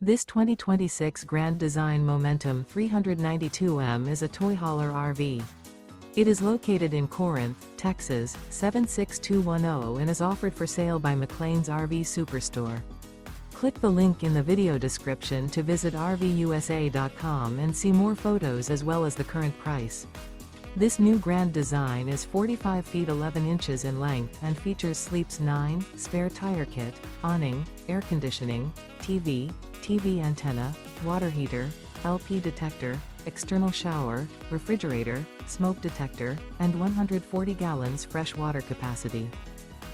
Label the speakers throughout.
Speaker 1: This 2026 Grand Design Momentum 392M is a toy hauler RV. It is located in Corinth, Texas, 76210 and is offered for sale by McClain's RV Superstore. Click the link in the video description to visit RVUSA.com and see more photos as well as the current price. This new Grand Design is 45 feet 11 inches in length and features Sleep's 9, spare tire kit, awning, air conditioning, TV antenna, water heater, LP detector, external shower, refrigerator, smoke detector, and 140 gallons fresh water capacity.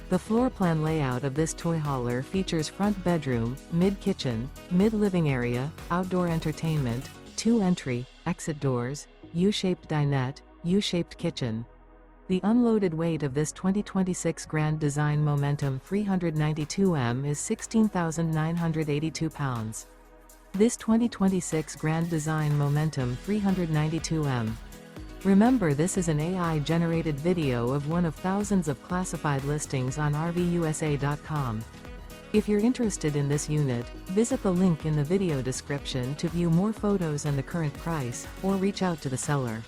Speaker 1: The floor plan layout of this toy hauler features front bedroom, mid-kitchen, mid-living area, outdoor entertainment, 2 entry, exit doors, U-shaped dinette, U-shaped kitchen. The unloaded weight of this 2026 Grand Design Momentum 392M is 16,982 pounds. This 2026 Grand Design Momentum 392M. Remember, this is an AI-generated video of one of thousands of classified listings on RVUSA.com. If you're interested in this unit, visit the link in the video description to view more photos and the current price, or reach out to the seller.